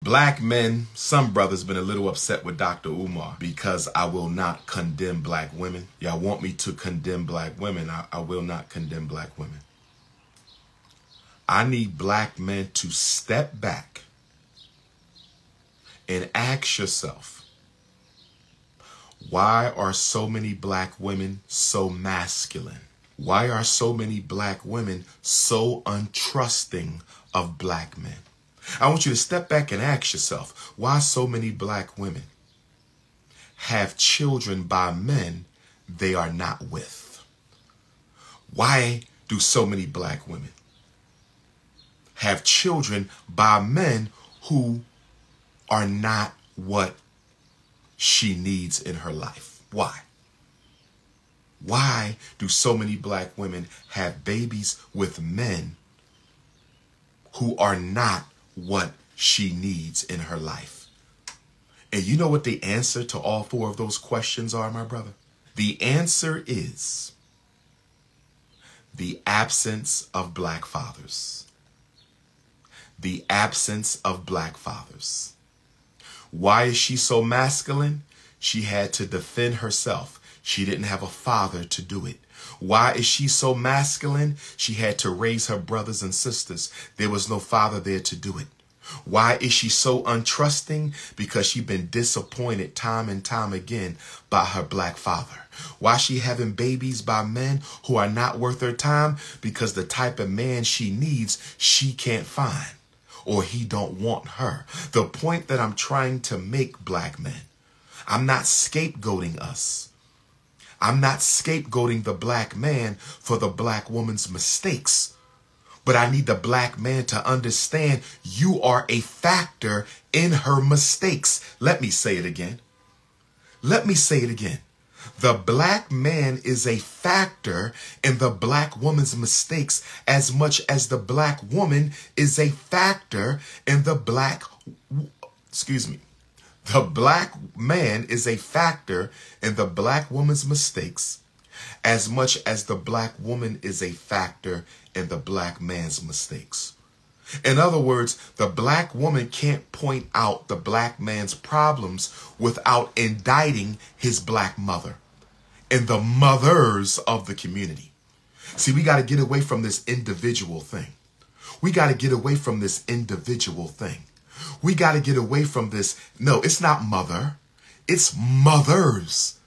Black men, some brothers been a little upset with Dr. Umar because I will not condemn black women. Y'all want me to condemn black women. I will not condemn black women. I need black men to step back and ask yourself, why are so many black women so masculine? Why are so many black women so untrusting of black men? I want you to step back and ask yourself, why so many black women have children by men they are not with? Why do so many black women have children by men who are not what she needs in her life? Why? Why do so many black women have babies with men who are not what she needs in her life? And you know what the answer to all four of those questions are, my brother? The answer is the absence of black fathers. The absence of black fathers. Why is she so masculine? She had to defend herself. She didn't have a father to do it. Why is she so masculine? She had to raise her brothers and sisters. There was no father there to do it. Why is she so untrusting? Because she's been disappointed time and time again by her black father. Why is she having babies by men who are not worth her time? Because the type of man she needs, she can't find, or he don't want her. The point that I'm trying to make, black men, I'm not scapegoating us. I'm not scapegoating the black man for the black woman's mistakes. But I need the black man to understand you are a factor in her mistakes. Let me say it again. Let me say it again. The black man is a factor in the black woman's mistakes as much as the black woman is a factor in the The black man is a factor in the black woman's mistakes as much as the black woman is a factor in the black man's mistakes. In other words, the black woman can't point out the black man's problems without indicting his black mother and the mothers of the community. See, we got to get away from this individual thing. We got to get away from this individual thing. We got to get away from this. No, it's not mother. It's mothers.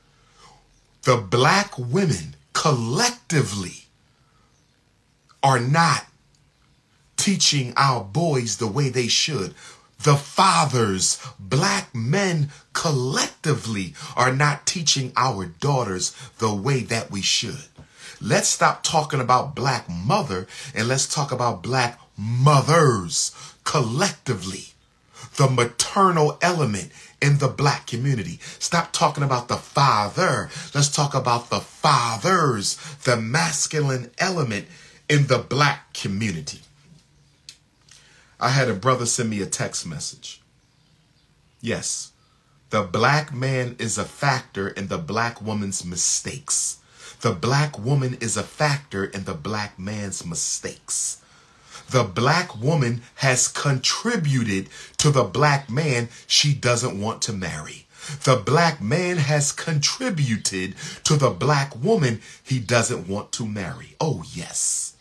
The black women collectively are not teaching our boys the way they should. The fathers, black men collectively are not teaching our daughters the way that we should. Let's stop talking about black mother and let's talk about black mothers collectively. The maternal element in the black community. Stop talking about the father. Let's talk about the fathers, the masculine element in the black community. I had a brother send me a text message. Yes, the black man is a factor in the black woman's mistakes. The black woman is a factor in the black man's mistakes. The black woman has contributed to the black man she doesn't want to marry. The black man has contributed to the black woman he doesn't want to marry. Oh, yes.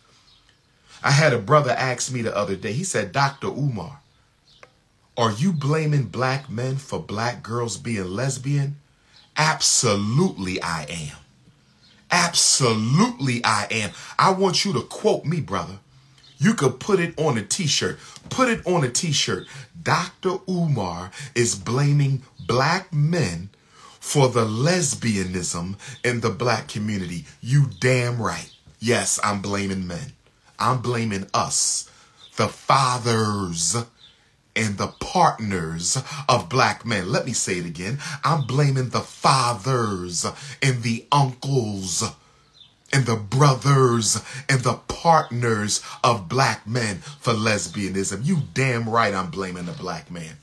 I had a brother ask me the other day, he said, Dr. Umar, are you blaming black men for black girls being lesbian? Absolutely I am. Absolutely I am. I want you to quote me, brother. You could put it on a t-shirt. Put it on a t-shirt. Dr. Umar is blaming black men for the lesbianism in the black community. You damn right. Yes, I'm blaming men. I'm blaming us, the fathers and the partners of black men. Let me say it again. I'm blaming the fathers and the uncles and the brothers and the partners of black men for lesbianism. You damn right I'm blaming the black man.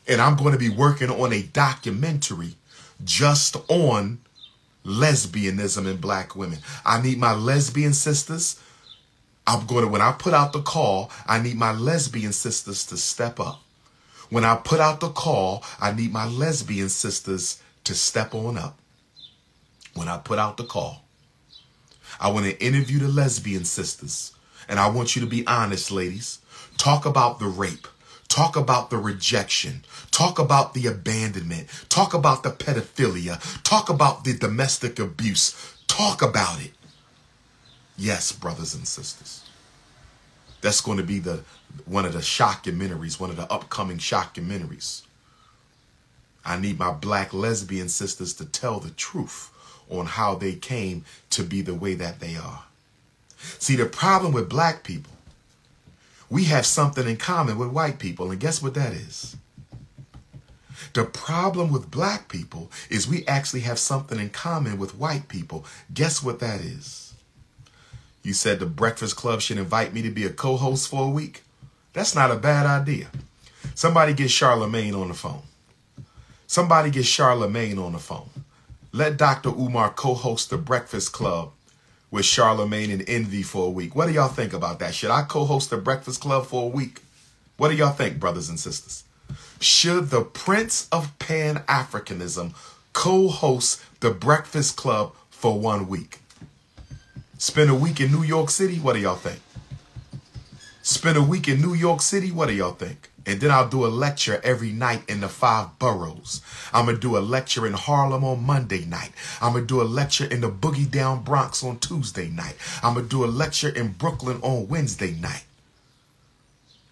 And I'm going to be working on a documentary just on lesbianism in black women. I need my lesbian sisters. When I put out the call, I need my lesbian sisters to step up When I put out the call, I need my lesbian sisters to step on up. When I put out the call, I want to interview the lesbian sisters. And I want you to be honest, ladies. Talk about the rape. Talk about the rejection. Talk about the abandonment. Talk about the pedophilia. Talk about the domestic abuse. Talk about it. Yes, brothers and sisters. That's going to be one of the shockumentaries, one of the upcoming shockumentaries. I need my black lesbian sisters to tell the truth on how they came to be the way that they are. See, the problem with black people, we have something in common with white people, and guess what that is? The problem with black people is we actually have something in common with white people. Guess what that is? You said the Breakfast Club should invite me to be a co-host for a week. That's not a bad idea. Somebody get Charlemagne on the phone. Somebody get Charlemagne on the phone. Let DR.UMAR co-host the Breakfast Club with Charlemagne and Envy for a week. What do y'all think about that? Should I co-host the Breakfast Club for a week? What do y'all think, brothers and sisters? Should the Prince of Pan-Africanism co-host the Breakfast Club for 1 week? Spend a week in New York City? What do y'all think? Spend a week in New York City? What do y'all think? And then I'll do a lecture every night in the 5 boroughs. I'm going to do a lecture in Harlem on Monday night. I'm going to do a lecture in the Boogie Down Bronx on Tuesday night. I'm going to do a lecture in Brooklyn on Wednesday night.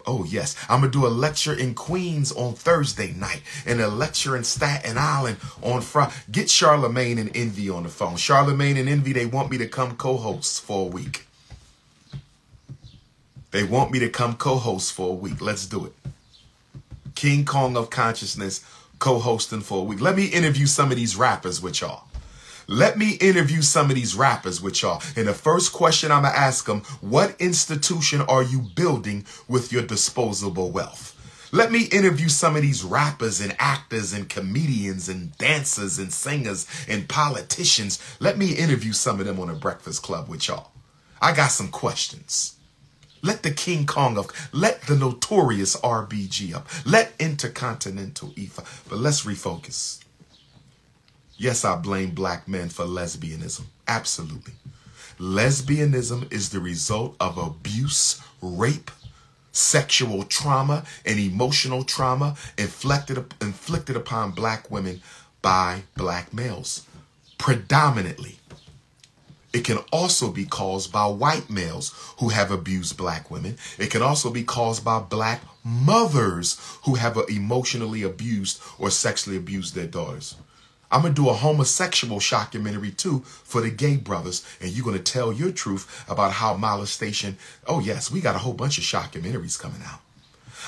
Oh, yes. I'm going to do a lecture in Queens on Thursday night and a lecture in Staten Island on Friday. Get Charlemagne and Envy on the phone. Charlemagne and Envy, they want me to come co-host for a week. They want me to come co-host for a week. Let's do it. King Kong of Consciousness co-hosting for a week. Let me interview some of these rappers with y'all. Let me interview some of these rappers with y'all. And the first question I'm going to ask them, what institution are you building with your disposable wealth? Let me interview some of these rappers and actors and comedians and dancers and singers and politicians. Let me interview some of them on the Breakfast Club with y'all. I got some questions. Let the King Kong of, let the notorious RBG up. Let Intercontinental EFA. But let's refocus. Yes, I blame black men for lesbianism. Absolutely. Lesbianism is the result of abuse, rape, sexual trauma, and emotional trauma inflicted upon black women by black males. Predominantly. It can also be caused by white males who have abused black women. It can also be caused by black mothers who have emotionally abused or sexually abused their daughters. I'm going to do a homosexual shockumentary too for the gay brothers. And you're going to tell your truth about how molestation. Oh, yes, we got a whole bunch of shockumentaries coming out.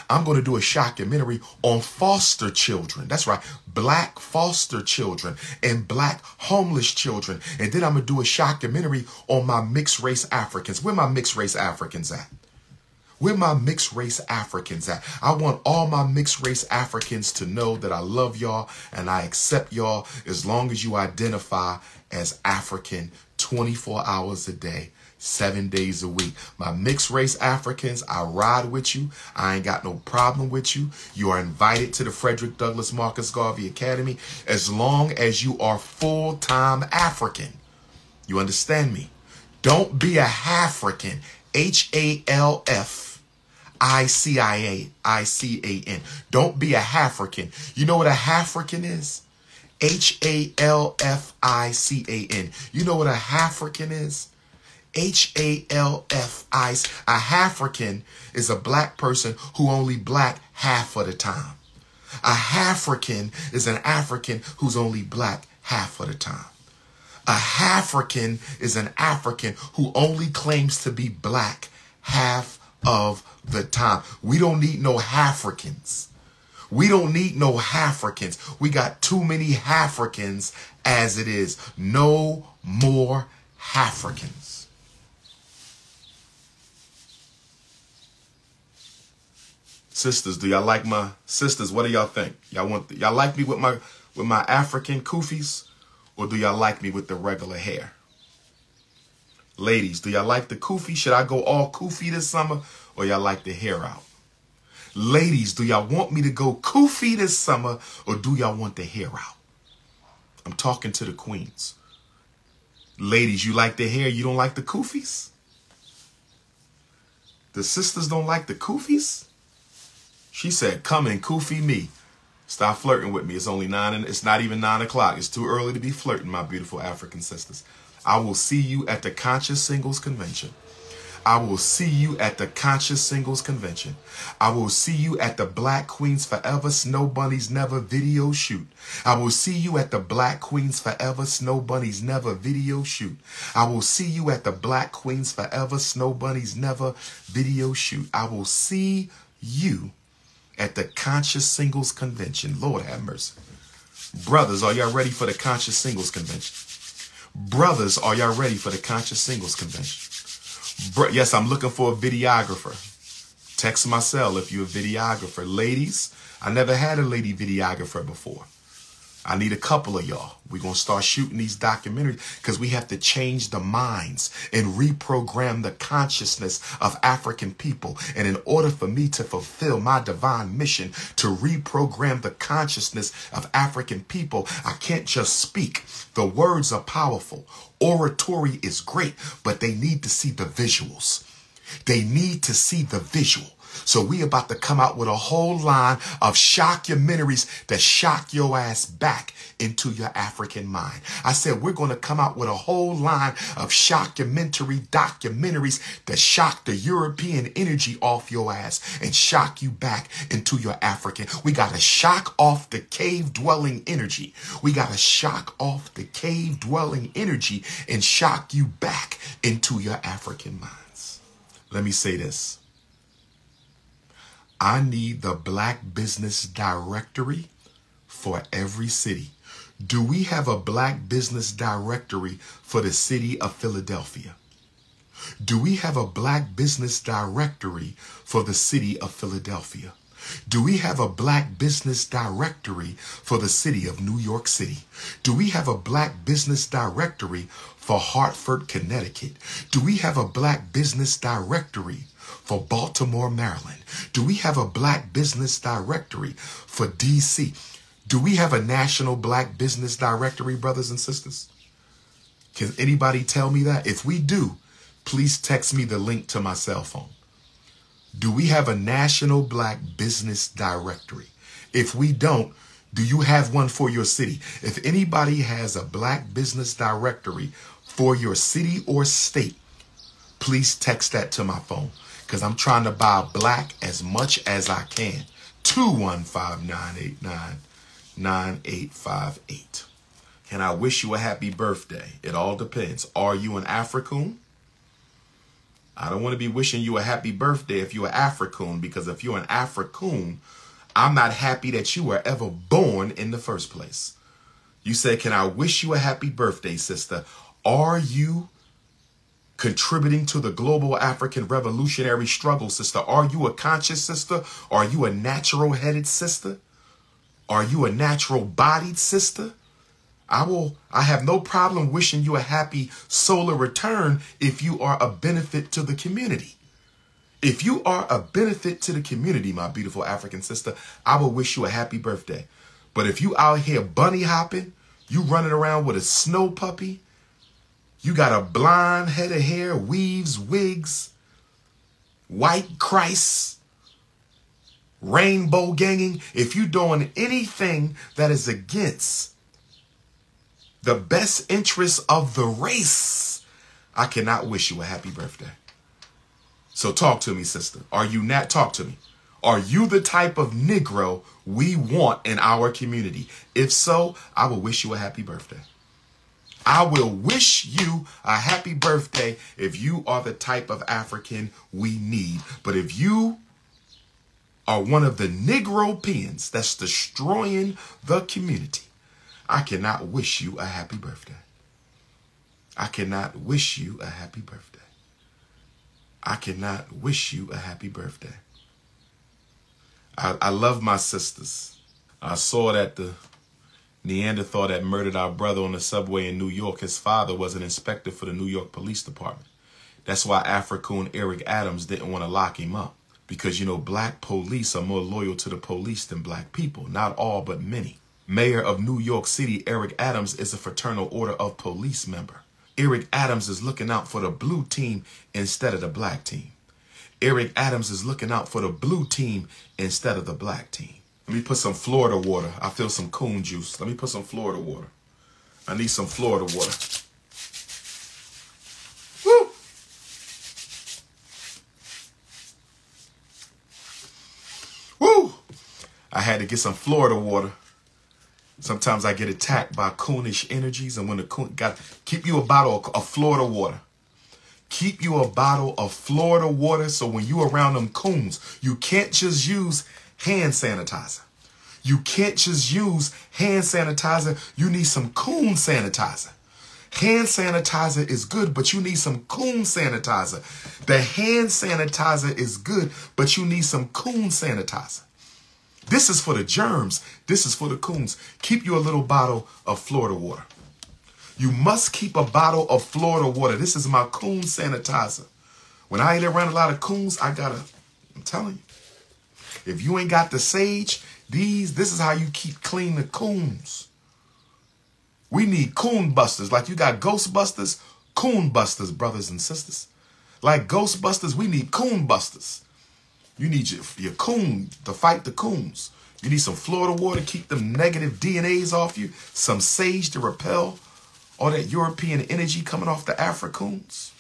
I'm going to do a shockumentary on foster children. That's right. Black foster children and black homeless children. And then I'm going to do a shockumentary on my mixed race Africans. Where my mixed race Africans at? Where my mixed race Africans at? I want all my mixed race Africans to know that I love y'all and I accept y'all as long as you identify as African 24 hours a day, 7 days a week. My mixed race Africans, I ride with you. I ain't got no problem with you. You are invited to the Frederick Douglass Marcus Garvey Academy as long as you are full-time African. You understand me? Don't be a Halfrican. Halfrican. Don't be a Halfrican. You know what a Halfrican is? Halfican. You know what a Halfrican is? Halfi. A Halfrican is a black person who only black half of the time. A Halfrican is an African who's only black half of the time. A Halfrican is an African who only claims to be black half of the time. We don't need no Halfricans. We don't need no Halfricans. We got too many Halfricans as it is. No more Halfricans. Sisters, do y'all like my sisters? What do y'all think? Y'all like me with my African kufis? Or do y'all like me with the regular hair? Ladies, do y'all like the kufi? Should I go all kufi this summer? Or y'all like the hair out? Ladies, do y'all want me to go kufi this summer or do y'all want the hair out? I'm talking to the queens. Ladies, you like the hair, you don't like the kufis? The sisters don't like the kufis? She said, come and kufi me. Stop flirting with me. It's only 9 and it's not even 9 o'clock. It's too early to be flirting, my beautiful African sisters. I will see you at the Conscious Singles Convention. I will see you at the Conscious Singles Convention. I will see you at the Black Queens Forever Snow Bunnies Never video shoot. I will see you at the Black Queens Forever Snow Bunnies Never video shoot. I will see you at the Black Queens Forever Snow Bunnies Never video shoot. I will see you at the Conscious Singles Convention. Lord have mercy. Brothers, are y'all ready for the Conscious Singles Convention? Brothers, are y'all ready for the Conscious Singles Convention? Yes, I'm looking for a videographer. Text my cell if you're a videographer. Ladies, I never had a lady videographer before. I need a couple of y'all. We're going to start shooting these documentaries because we have to change the minds and reprogram the consciousness of African people. And in order for me to fulfill my divine mission to reprogram the consciousness of African people, I can't just speak. The words are powerful. Oratory is great, but they need to see the visuals. They need to see the visual. So we about to come out with a whole line of shockumentaries that shock your ass back into your African mind. I said we're going to come out with a whole line of documentaries that shock the European energy off your ass and shock you back into your African. We got to shock off the cave-dwelling energy. We got to shock off the cave-dwelling energy and shock you back into your African minds. Let me say this. I need the Black Business Directory for every city. Do we have a Black Business Directory for the city of Philadelphia? Do we have a Black Business Directory for the city of Philadelphia? Do we have a Black Business Directory for the city of New York City? Do we have a Black Business Directory for Hartford, Connecticut? Do we have a Black Business Directory for Baltimore, Maryland? Do we have a Black Business Directory for DC? Do we have a national Black Business Directory, brothers and sisters? Can anybody tell me that? If we do, please text me the link to my cell phone. Do we have a national Black Business Directory? If we don't, do you have one for your city? If anybody has a Black Business Directory for your city or state, please text that to my phone because I'm trying to buy black as much as I can. 215-989-9858. Can I wish you a happy birthday? It all depends. Are you an African? I don't want to be wishing you a happy birthday if you're an African, because if you're an African, I'm not happy that you were ever born in the first place. You say, can I wish you a happy birthday, sister? Are you contributing to the global African revolutionary struggle, sister? Are you a conscious sister? Are you a natural-headed sister? Are you a natural-bodied sister? I have no problem wishing you a happy solar return if you are a benefit to the community. If you are a benefit to the community, my beautiful African sister, I will wish you a happy birthday. But if you out here bunny hopping, you running around with a snow puppy, you got a blonde head of hair, weaves, wigs, white Christ, rainbow ganging, if you doing anything that is against the best interests of the race, I cannot wish you a happy birthday. So talk to me, sister. Are you not? Talk to me. Are you the type of Negro we want in our community? If so, I will wish you a happy birthday. I will wish you a happy birthday if you are the type of African we need. But if you are one of the Negropeans that's destroying the community, I cannot wish you a happy birthday. I cannot wish you a happy birthday. I cannot wish you a happy birthday. I love my sisters. I saw that the Neanderthal that murdered our brother on the subway in New York, his father was an inspector for the New York Police Department. That's why African Eric Adams didn't want to lock him up. Because, you know, black police are more loyal to the police than black people. Not all, but many. Mayor of New York City, Eric Adams, is a Fraternal Order of Police member. Eric Adams is looking out for the blue team instead of the black team. Eric Adams is looking out for the blue team instead of the black team. Let me put some Florida water. I feel some coon juice. Let me put some Florida water. I need some Florida water. Woo! Woo! I had to get some Florida water. Sometimes I get attacked by coonish energies, and when the coon got, keep you a bottle of Florida water. Keep you a bottle of Florida water, so when you around them coons, you can't just use hand sanitizer. You can't just use hand sanitizer. You need some coon sanitizer. Hand sanitizer is good, but you need some coon sanitizer. The hand sanitizer is good, but you need some coon sanitizer. This is for the germs. This is for the coons. Keep you a little bottle of Florida water. You must keep a bottle of Florida water. This is my coon sanitizer. When I ain't around a lot of coons, I'm telling you, if you ain't got the sage, this is how you keep clean the coons. We need coon busters. Like you got Ghostbusters, coon busters, brothers and sisters. Like Ghostbusters, we need coon busters. You need your coon to fight the coons. You need some Florida water to keep them negative DNAs off you. Some sage to repel all that European energy coming off the Africoons.